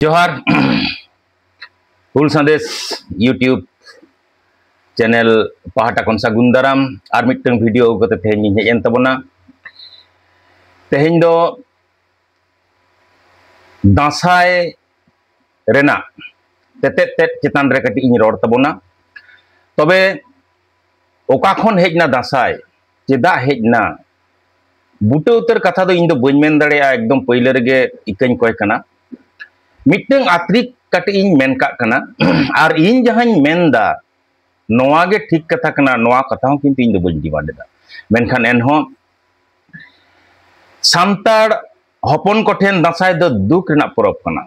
जोहार हुल संदेश YouTube channel पहाटा खन सागुन दाराम और मिटन वीडियो गते तेहें हेजन तबना तेहें दो दासाय रेना तेते चितान रे कटी इन रोड तबना तबे ओका खन हेजना दासाय चेदा हेजना बुटे उतर कथा दो इन दो बइन मेन दाड़ेया एकदम पहिले रेगे इकन कोय कना मिटन आत्रिक कटी इन मेन का कना और इन जहां मेनदा नोआ गे ठीक कथा कना नोआ कथा हूं किंतु इन दो बइन डिमांडेदा मेनखान एनहो सामताड़ हपन कोठेन दासाय दो दुख रेना परब कना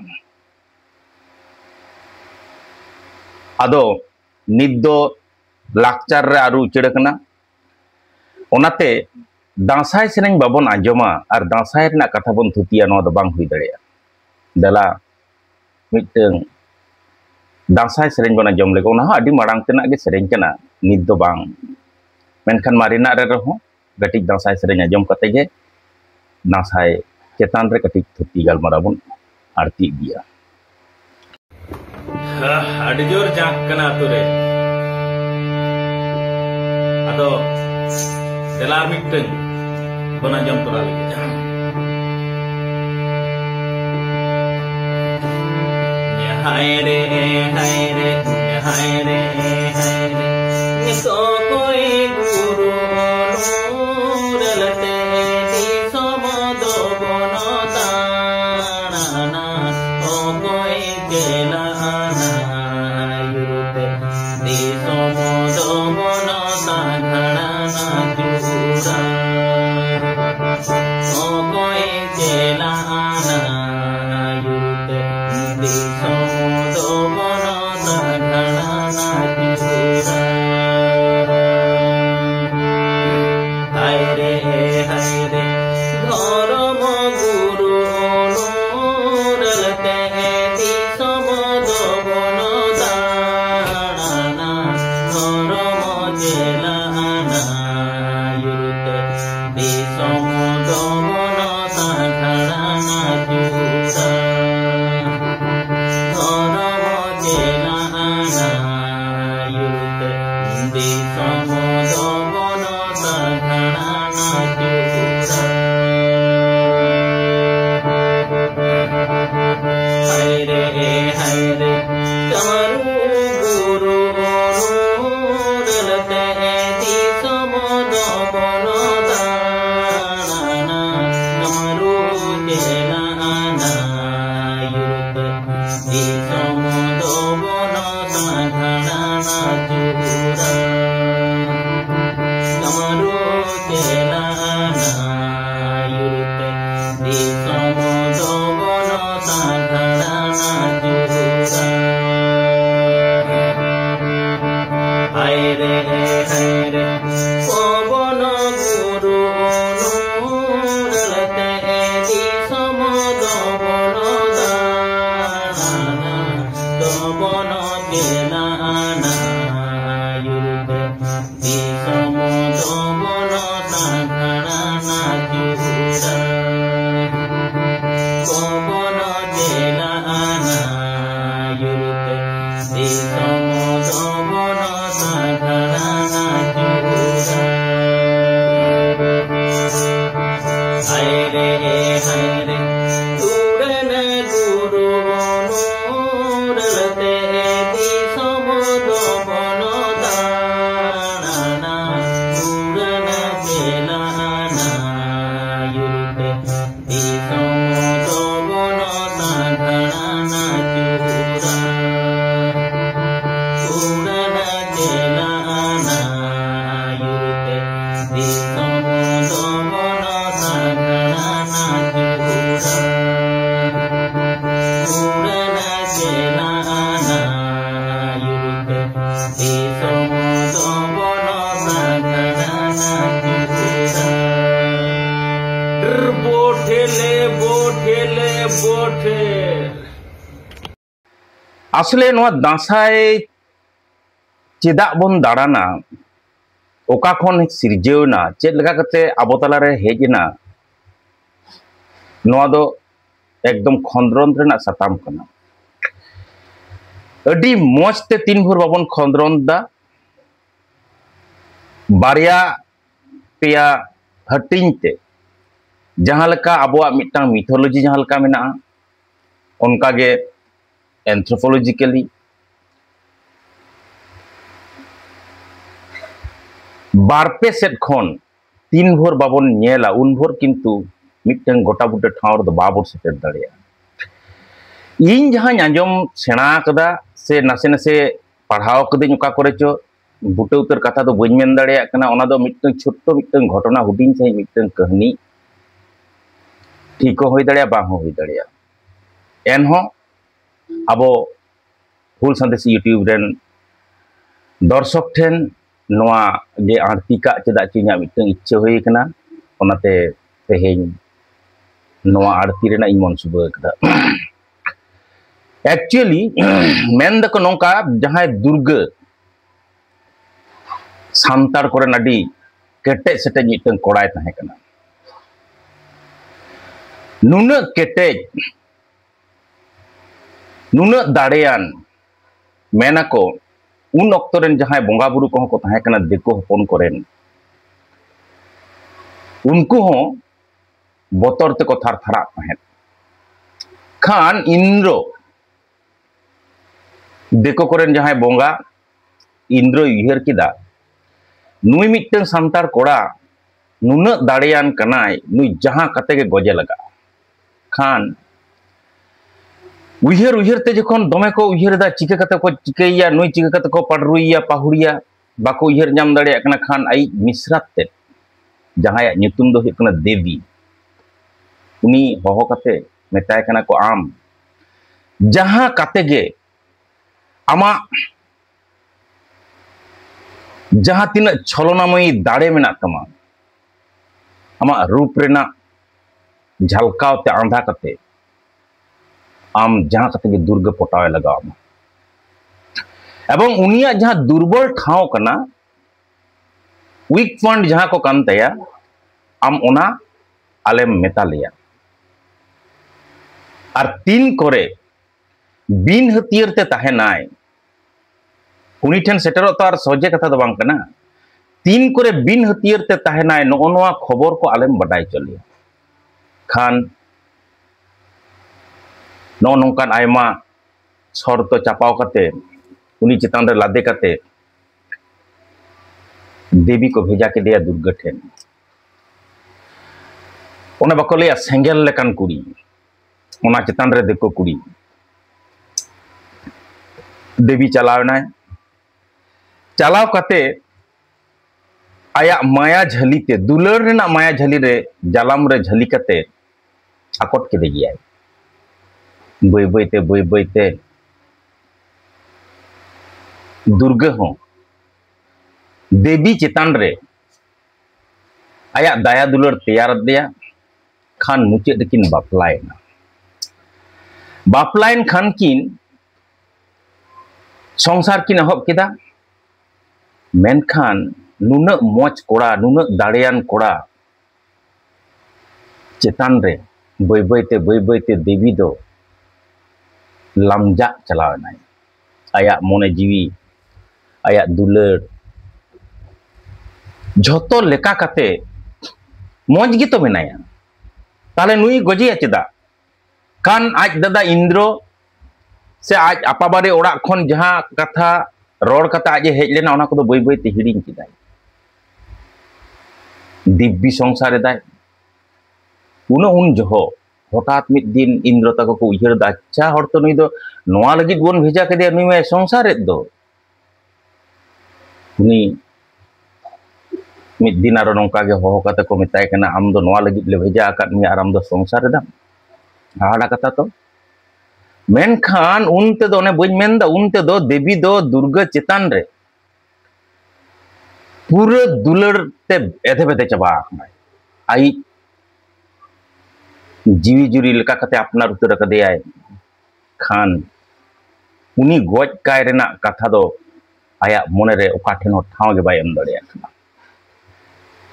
आदो नित दो लाकचार रे आरु उचड़ कना ओनाते दासाय सेरेन बाबन आंजमा और दासाय रेना कथा बन थुतिया नोआ दो बांग हुई दाड़ेया दला मिटन दासाय सेरेन बना जम लेको ना अडी माड़ांग तेना गे सेरेन कना नित दो बांग मेनखान मारिना रे रहो गटिक दासाय सेरेन आंजम कते गे दासाय चेतान रे कटिक थुति गालमारा बन आरती दिया अडी जोर जाक कना तुरे आदो देला मिटन बना जम तोरा लगे हाय रे निसो कोई गुरु नूर लते दी समदो बनो ताना ओ कोई केला ना युते दी समदो बनो ताना ना जुरा ओ कोई केला ना युते दी असले दासाय चेदा बन दाड़ाना ओका खन सिरजेवना चेद लगा कते आबो तलारे हेजना नोआ दो एकदम खंद्रन रेना साताम कना अडी मौजते तीन भोर बाबन खंद्रन दा बारिया पेया हटिंगते जहां लका आबोआ मिटांग मिथोलॉजी जहां लका मेना उनका गे एंथ्रोपोलॉजिकली बारपे सेट खन तीन भोर बाबन नेला उन भोर किंतु मिटन गोटा बुटे ठावर दो बाबोर सेटर दाड़िया इन जहां आंजम सेना कदा से नासे नासे पढ़ाव कदिन ओका करे चो बुटे उतर कथा दो बइन मेन दाड़िया कना ओना दो मिटन छोटो मिटन घटना हुडिन से मिटन कहानी ठीक हो दाड़िया बांग हो दाड़िया एनहो अबो हुल संदेश यूट्यूब रेन दर्शक ठेन नोआ जे आर्तिका चेदा चिन्या मिटन इच्छा होई कना ओनाते तेहेन नोआ आरती रेना इन मन सुबह कदा एक्चुअली मेन दको नोंका जहां दुर्ग सांतार कोरे नडी केटे सेटे मिटन कोड़ाय ताहे कना नुन केटे नुन दाड़ेयान मेना को उन अक्तरेन जहां बोंगा बुरु को ताहे कना देखो हपन कोरेन उनको हो बोतर ते को थार थारा ताहे खान इंद्र देखो कोरेन जहां बोंगा इंद्र उहर किदा नुई मिटन सांतार कोड़ा नुन दाड़ेयान कनाय नुई जहां कते के गजे लगा खान उहर उहर ते जखन दमे को उहर दा चिके कते को चिकेया नुई चिके कते को पडरुइया पाहुड़िया बाको उहर नाम दाड़ेया कना खान आई मिश्रात ते जहां ᱧᱩᱛᱩᱢ दो हुकना देवी उनी होहो कते मेताय कना को आम जहां कते गे आमा जहां तीन छलनामयी दाड़े मेना तमा आमा रूप रेना झलकावते आंधा कते आम जहां कते गे दुर्ग पटावे लगाव एवं उनिया जहां दुर्बल ठाव कना वीक पॉइंट जहां को कान तया आम ओना आलेम मेता लिया और तीन करे बिन हथियार ते ताहेनाय उनी ठेन सेटेरो तो आर सोजे कथा दो बांग कना तीन करे बिन हथियार ते ताहेनाय नोआ खबर को आलेम बडाय चलिया खान नो नोंकान आयमा शर्त चापाव कते उनी चितान रे लादे कते देवी को भेजा के दिया दुर्ग ठेन ओना बको लिया सेंगेल लेकान कुड़ी ओना चितान रे देखो कुड़ी देवी चलावनाय चलाव कते आया माया झली ते दुलर रेना माया झली रे जालाम रे झली कते आकट के दे गया बय बयते दुर्ग हो देवी चितान रे आया दया दुलर तैयार दिया खान मुचाद किन बापलायना बापलायन खान किन संसार किन हब केदा मेनखान नुन मौज कोड़ा नुन दाड़ेयान कोड़ा चितान रे बय बयते देवी दो लामजा चलावनाय आया मोने जीवी आया दुलर झोतो लेका कते मौज गे तो मेनाया ताले नुई गजिया चेदा कान आज दादा इंद्र से आज आपाबारे ओड़ा खन जहां कथा रोड कथा आज हेज लेना ओना को बय बयते हिडिंग किदाय दिव्य संसार दाय उन जहो हठात मिद दिन इंद्र तक को उहर दा अच्छा हर तो नुई दो नोआ लगित बोन भेजा के दे नुई में संसार दो उनी मिद दिन आरो नोंका गे होहो कते को मेताय कना आम दो नोआ लगित ले भेजा आकाद मी आराम दो संसार दा हाड़ा कथा तो मेनखान उनते दो ने बइन मेन दा उनते दो देवी दो दुर्ग चितान रे पूरे दुलर ते एधे बेधे चबा आई जीवी जुरी लेका कते अपनार उतर कदे आय खान उनी गज काय रेना कथा दो आया मोने रे ओका ठेन हो ठाव गे बाय एम दड़िया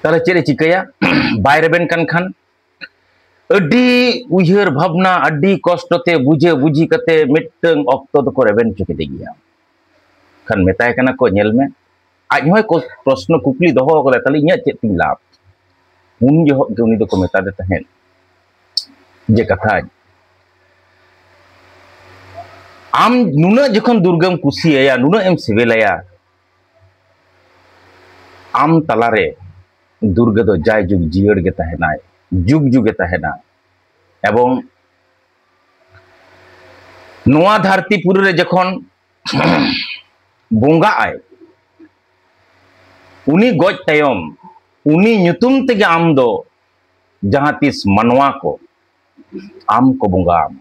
ताले चेरे चिकया bye रेबेन can't Khan Adi uyhar bhabna adi kostote buje buji kate mitteng okto do ko reben chuke degiya kan metai kana ko nyel me aj hoy ko प्रश्न कुकली दोहो kala tali nya chet ting lap un jo ge uni do ko meta de tahen je katha am nuna jokhon durgam kusiaya nuna em sibelaya am talare durga do jay jug jiyer ge tahenai jug jug ge tahena ebong noa dharti puri re jokhon bonga ay uni goj tayom uni nyutum tege am do jahan tis manwa ko am ko bonga am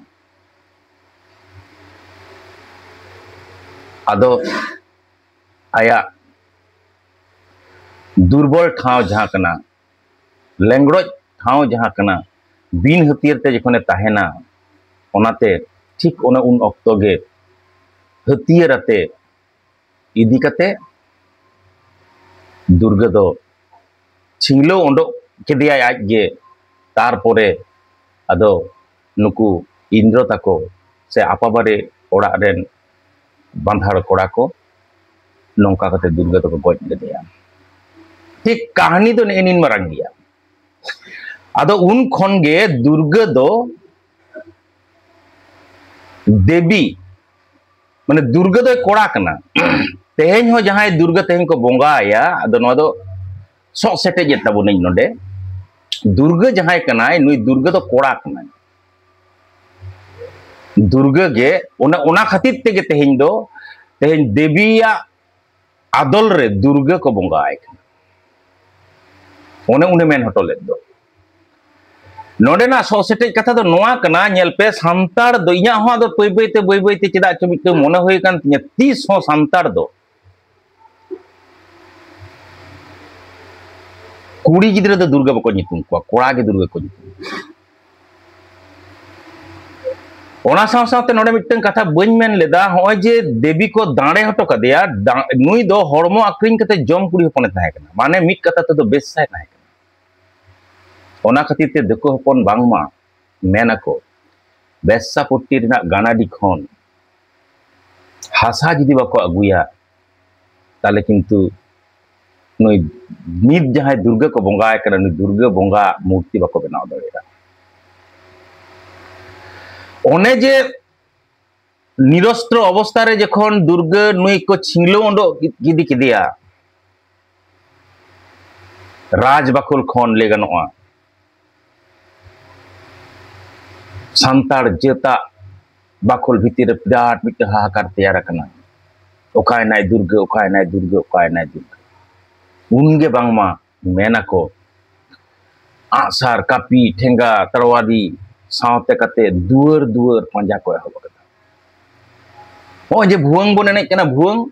ado aya दुर्बल ठाव जहाँ कना लेंगड़ोज ठाव जहाँ कना बिन हथियार ते जखने ताहेना ओनाते ठीक ओना उन ऑक्तो गे हथियार आते इदी कते दुर्गा दो छिंगलो ओंडो केदिया आज गे तारपोरे अदो नुकु इंद्र ताको से आपाबारे ओड़ा रेन बांधाड़ कोड़ा को नौका कते दुर्गा दो गoj लेदेया ठीक कहानी तो नेनिन मारंग गया अदो उन खन गे दुर्गा दो देवी माने दुर्गा दो कोड़ा कना तेहेन हो जहां दुर्गा तेहेन को बोंगा आया अदो नो दो सो सेटे जेता बोने नोडे दुर्गा जहां कना नुई दुर्गा दो कोड़ा कना दुर्गा गे ओना खातिर तेगे तेहेन देवीया आदल रे दुर्गा को बोंगा आय ओने उन्हें मेन हटो लेद दो नोडेना सोसेटे कथा दो नोआ कना नेल पे सांतार दो इया हो दो पई पई चिदा चमित मने होय कान तिया 30 हो सांतार दो कुड़ी गिदरे दो दुर्गा बको नितुम को कोड़ा गे दुर्गा को नितुम ओना साथ नोडे मिटन कथा बन मेन लेदा होय जे देवी को दाड़े हटो कदिया नुई दो हरमो आक्रिन कते जम कुड़ी होपने ताहे कना माने मिट कथा तो बेसाय ताहे कना ओना खातिर ते देखो हपन बांगमा मेनako बेसा पट्टी रिना गानाडी खन हासा जदि बाको अगुया ताले किंतु नुई नित जहां दुर्गा को बोंगाय कना नुई दुर्गा बोंगा मूर्ति बाको बनाव दरेगा ओने जे निरस्त्र अवस्था रे जखन दुर्गा नुई को छिंगलो ओंडो गिदी किदिया राज बाकुल खन ले गनोआ सांतार जेता बाकुल भीतर बिराट मिट हाहाकार तैयार कना ओकाय नाय दुर्गा उनगे बांगमा मेनako आसार कापी ठेंगा तरवादी सावते कते दुअर दुअर पंजा को एहब कदा हो जे भुवंग बोन एने कना भुवंग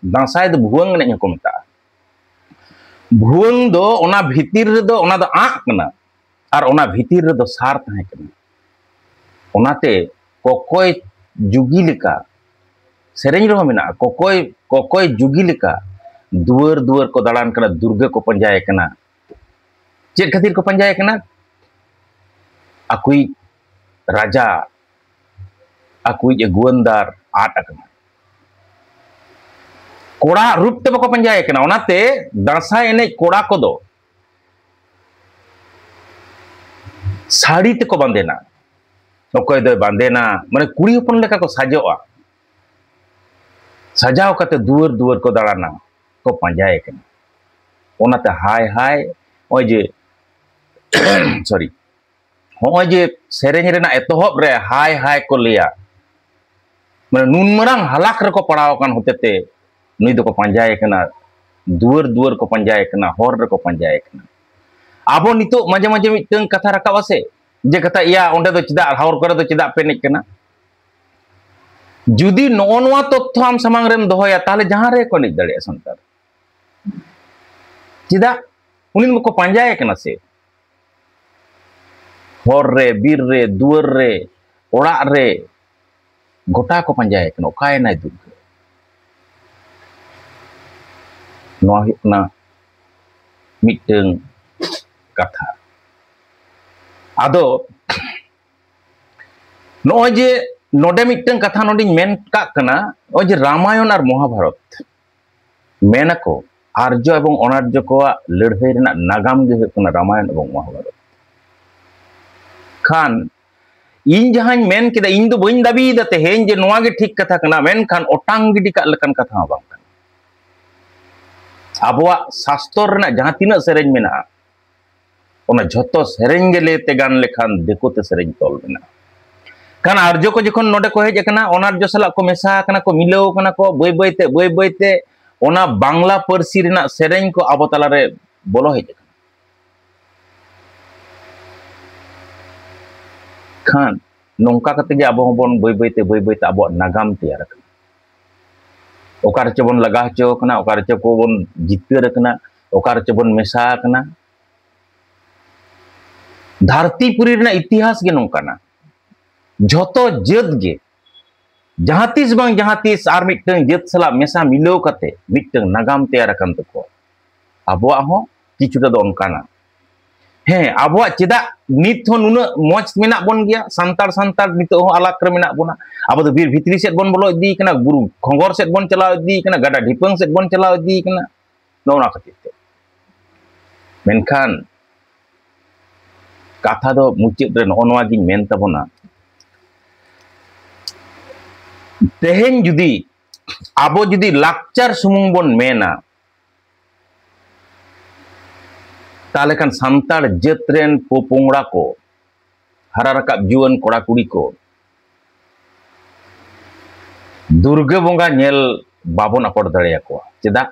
दासाय दो भुवंग एने को मता भुवंग दो ओना भीतिर रे दो ओना दो आक कना आर ओना भीतिर रे दो सार ताहे कना ओनाते कोकोय जुगी लेका सेरेंज रहो मेना कोकोय जुगी लेका दुअर दुअर को दाड़ान कना दुर्गा को पंजाय कना चेक खातिर को पंजाय कना अकुई राजा अकुई अगुवंदार आट अकना कोड़ा रूप ते बको पंजाय कना ओनाते दासाय एने कोड़ा को दो साड़ी ते को बांधेना ओकोय दो बांधेना माने कुड़ी हपन लेका को साजोआ सजाव कते दुअर दुअर को दाड़ाना को पंजाय कना ओनाते हाय हाय ओय जे सॉरी होय जे सेरेंज रेना एतोहब रे हाय हाय को लिया माने नुन मरांग हलाक रे को पड़ाव कान होतेते नुई दो को पंजाय कना दुअर दुअर को पंजाय कना हर रे को पंजाय कना आबो नितो माजे माजे मिटन कथा राकाब आसे जे कथा इया ओंडे दो चिदा हावर करे दो चिदा पेनिक कना जुदी नोनवा तथ्य आम समांग रेम दोहया ताले जहां रे को निक दड़े संतार चिदा उनिन को पंजाय कना से हर रे बीर रे दुअर रे ओड़ा रे गोटा को पंजाय कना ओकाय नाय दुर्गा नोआ हुकना मिटन कथा ado noy je node mitteng katha noding men kak kana oy je Ramayon ar Mahabharat menako Arjo ebong Onarjo koa ladhai rena nagam ge huyuk kana Ramayon ebong Mahabharat khan इन जहां main के इन दो बइन दाबी दते हेन जे नोआ गे ठीक कथा कना मेन खान ओटांग गिडी का लकन कथा बांग कन आबोआ शास्त्र रना जहां तिना सेरेंज मेना ओना झतो सेरेंज गे लेते गान लेखान देखोते सेरेंज तोल मेना खान आर्जो को जखन नोडे को हेज कना ओनार्जो सला को मेसा कना को मिलो कना को बय बयते ओना बांग्ला पारसी रना सेरेंज को आबो तला रे बोलो हेज खान नौका कते जे आबो हबन बय बयते आबो नागाम तैयार कना ओकार चबन लगा हचो कना ओकार चको बन जितर कना ओकार चबन मेसा कना धरतीपुरी रना इतिहास गे नौकाना झोतो जत गे जहातीस बांग जहातीस आर मिटeng जत सला मेसा मिलो कते मिटeng नागाम तैयार कन तको आबोआ हो किछुटा दो ओनकाना हे आबोआ चेदा नित हो नुना मोज मेना बन गया संतार नितो हो अलग रे मेना बोना आबो दो बीर भितरी सेट बन बोलो इदी कना बुरु खंगोर सेट बन चलाव इदी कना गाडा ढिपंग सेट बन चलाव इदी कना नोना खातिर मेनखान कथा दो मुचित रे नोनवा गिन मेन तबोना तेहेन जुदी आबो जुदी लाक्चर सुमुंग बन मेना ताले kan santar jetren पोपोंगड़ा को हरा रकाब जुआन कोड़ा कुड़ी को दुर्गा बोंगा नेल बाबोन अकोड़ दड़ेया को चेदा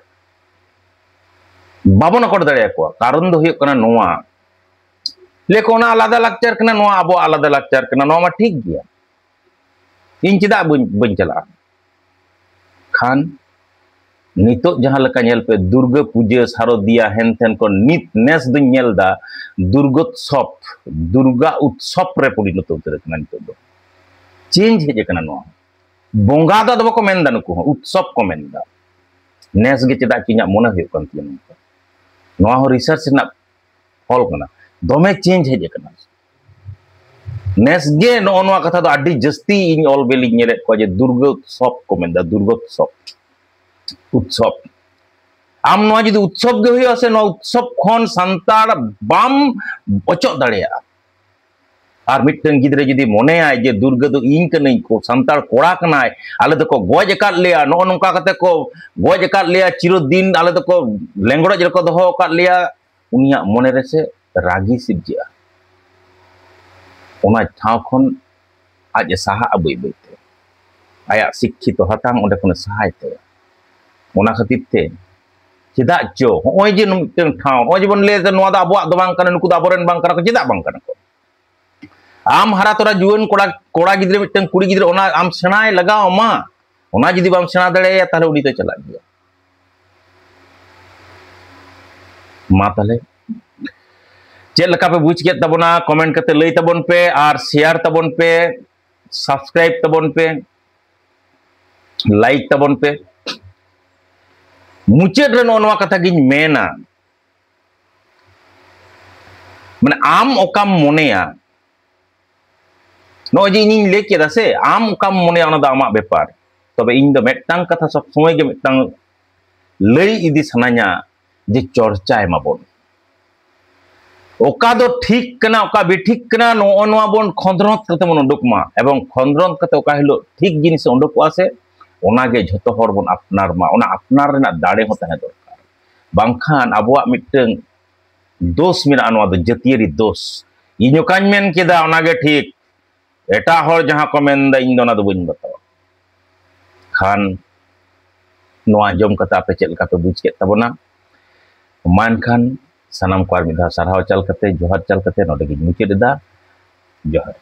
बाबोन अकोड़ दड़ेया को कारण दो हुयुक कना नोआ लेको ना आलादा लाक्चर कना नोआ आबो आलादा लाक्चर कना नोआ मा ठीक गया इन चेदा बन चला खान नितो जहां लका नेल पे दुर्गा पूजा शारदिया हेनथेन को नित नेस दुन नेल दा दुर्गा उत्सव रे परिणत उतर कना नितो दो चेंज हेज कना नो बोंगा दा दबो को मेनदा नुको उत्सव को मेनदा नेस गे चेदा किन्या मोने हुयो कन तिया नो हो रिसर्च ना फॉल कना दोमे चेंज हेज कना नेस गे नो नो कथा दो आडी जस्ती इन ऑल बेली नेले को जे दुर्गा उत्सव को मेनदा दुर्गा उत्सव आम नोआ जुदी उत्सव गे हुयो से नो उत्सव खन संतार बाम बचो दड़ेया आर मिटन गिदरे जुदी मोने आय जे दुर्गा दो इन कनई को संतार कोड़ा कनाय आले दो को गोज एकात लेया नो नोका कते को गोज एकात लेया चिरदिन आले दो को लेंगड़ो जको दोहो कात लेया उनिया मोने रे से रागी सिरजिया ओना ठाव खन आज साहा अबई बइते आया शिक्षित हतांग ओंडे खन सहायते ओना खातिर ते चेदा चो होय जे मिटeng ठाव होय जे बन ले नोआ दा अबो दो बांग कना नुकु दा बोरेन बांग कना को चेदा बांग कना को आम हरा तोरा जुवन कोड़ा गिद्रे मिटeng कुड़ी गिद्रे ओना आम सेणाय लगाव मा ओना जदी बाम सेणा दड़ेया ताले उनी तो चला गया मा ताले चेद लका पे बुझ के तबोना कमेंट करते लई तबोन पे और शेयर तबोन पे सब्सक्राइब तबोन पे लाइक तबोन पे मुचेद रे नोआ कथा गिन मेना माने आम ओकाम मोनेया नो जे इन ले केदा से आम ओकाम मोनेया ओना दा आमा बेपार तबे इन दो मेटटांग कथा सब समय गे मेटटांग लई इदी सनाया जे चर्चा एमाबोन ओका दो ठीक कना ओका बे ठीक कना नोआ बोन खंद्रत कते मन उडुकमा एवं खंद्रत कते ओका हिलो ठीक जिनिस उडुकवा से ओनागे झतो हर बन अपनार मा ओना अपनार रेना दाड़े हो तहे दरकार बांखान आबोआ मिटeng दोष मेना नोआ दो जतियरी दोष इño काñ मेन केदा ओनागे ठीक एटा हर जहां को मेनदा इन दोना दो बइन बतावा खान नोआ जम कथा पे चेल का पे बुझ के तबोना मान खान सनम को आर मिधा सरहाव चल कते जोहर चल कते नोडे गिन मुचेदा जोहर।